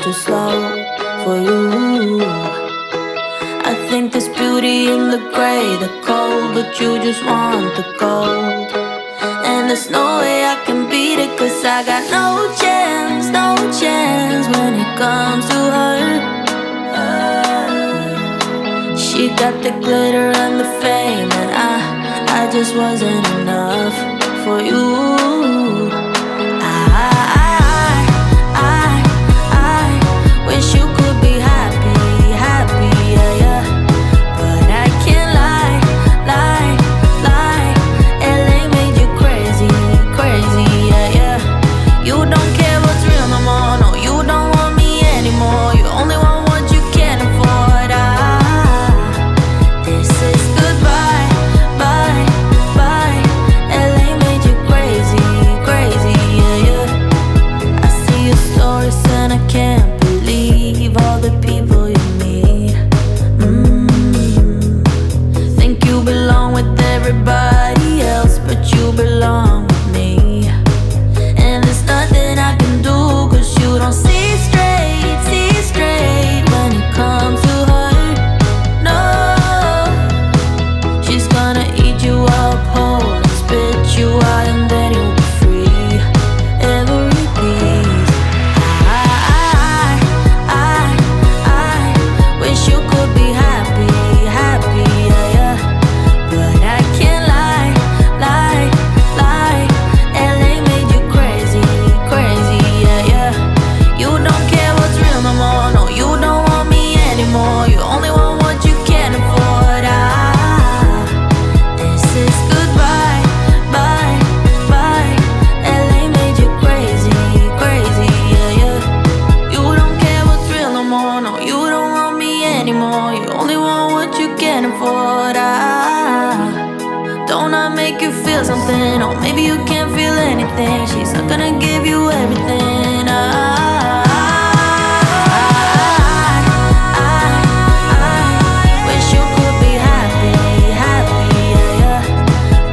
too slow for you. I think there's beauty in the gray, the cold, but you just want the gold. And there's no way I can beat it, 'cause I got no chance, no chance when it comes to her. She got the glitter and the fame, and I just wasn't enough for you. I wish you could be happy, happy, yeah, yeah. But I can't lie, lie, lie. LA made you crazy, crazy, yeah, yeah. You don't care what's real no more, no, you don't want me anymore. You only want what you can afford. This is goodbye, bye, bye. LA made you crazy, crazy, yeah, yeah. I see your stories and I can't believe all the people you meet. Think you belong with everybody else, but you belong with me. And there's nothing I can do, 'cause you don't see straight when it comes to her. No, she's gonna eat you up whole and spit you out, and then you'll be free. Every piece. I wish you could be happy, happy, yeah, yeah. But I can't lie, lie, lie. LA made you crazy, crazy, yeah, yeah. You don't care what's real no more, no, you don't want me anymore. You only want what you can afford. This is goodbye, bye, bye. LA made you crazy, crazy, yeah, yeah. You don't care what's real no more, no, you don't want me anymore. You only want what you can afford. Don't I make you feel something? Or maybe you can't feel anything. She's not gonna give you everything. I wish you could be happy, happy, yeah, yeah.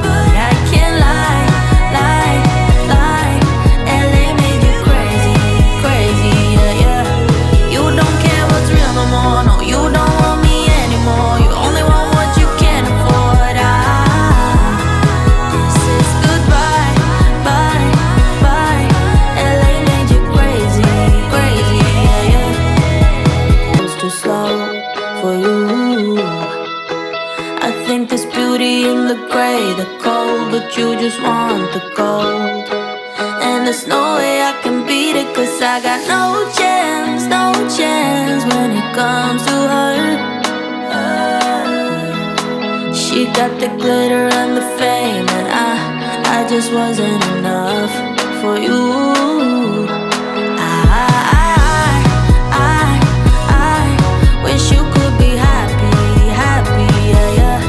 But I can't lie, lie, lie. LA made you crazy, crazy, yeah, yeah. You don't care what's real no more, no, you don't want me anymore. You only want what you can afford. This is goodbye, bye, bye. LA made you crazy, crazy, yeah, yeah. It's too slow for you. I think there's beauty in the gray, the cold, but you just want the gold. And there's no way I can beat it, 'cause I got no chance, no chance when it comes to her. She got the glitter and the fame, and I just wasn't enough for you. I wish you could be happy, happy, yeah, yeah.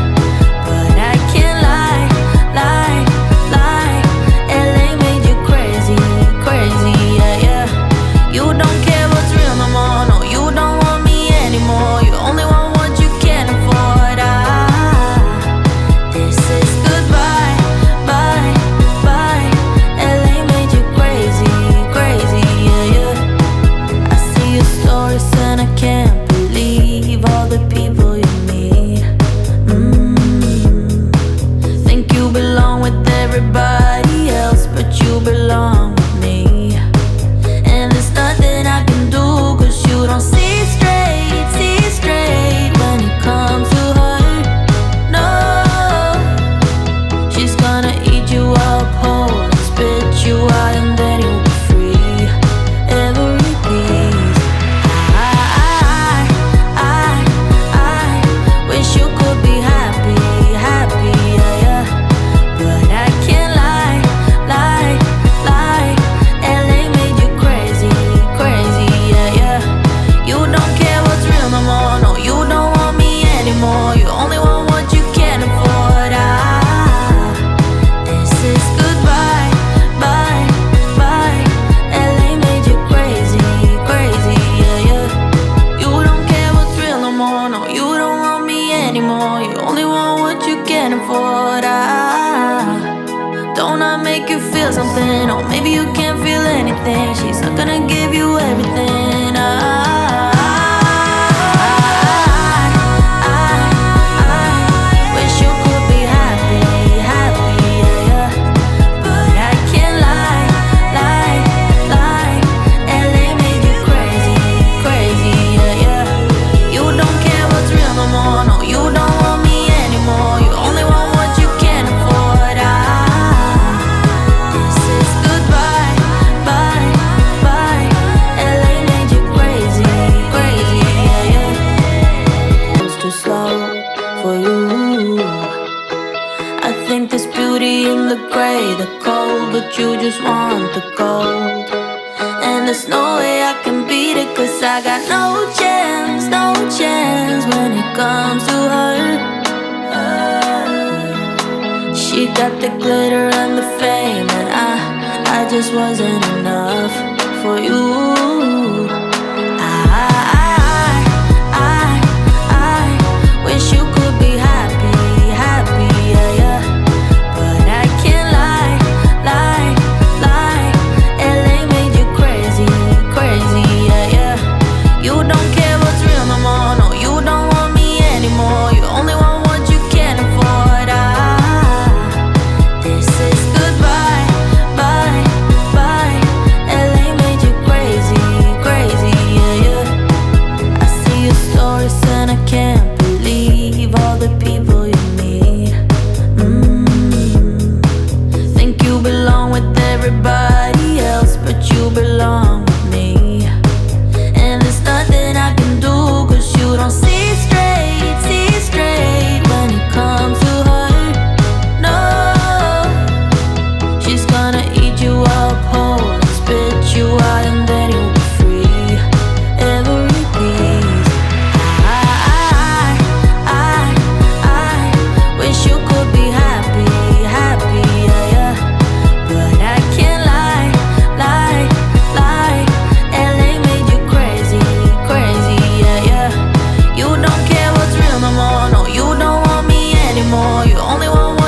But I can't lie, lie, lie. LA made you crazy, crazy, yeah, yeah. You don't care what's real no more, no, you don't want me anymore. You only want what you can afford. This is goodbye, bye, bye. LA made you crazy, just want the gold. And there's no way I can beat it, 'cause I got no chance, no chance when it comes to her. She got the glitter and the fame, and I just wasn't enough for you. I wish you could be happy, happy, yeah, yeah. But I can't lie, lie, lie. LA made you crazy, crazy, yeah, yeah. You don't care what's real no more, no, you don't want me anymore. You only want what you can afford. This is goodbye, bye, bye. LA made you crazy, crazy, yeah, yeah. I see your stories and I can't believe all the people you meet. Think you belong with everybody else, but you belong with me. And there's nothing I can do, 'cause you don't see straight when it comes to her. No, she's gonna eat you up whole and spit you out, and then you'll be free. Every piece. I wish you could be happy, happy, yeah, yeah. But I can't lie, lie, lie. LA made you crazy, crazy, yeah, yeah. You don't care what's real no more, no, you don't want me anymore. You only want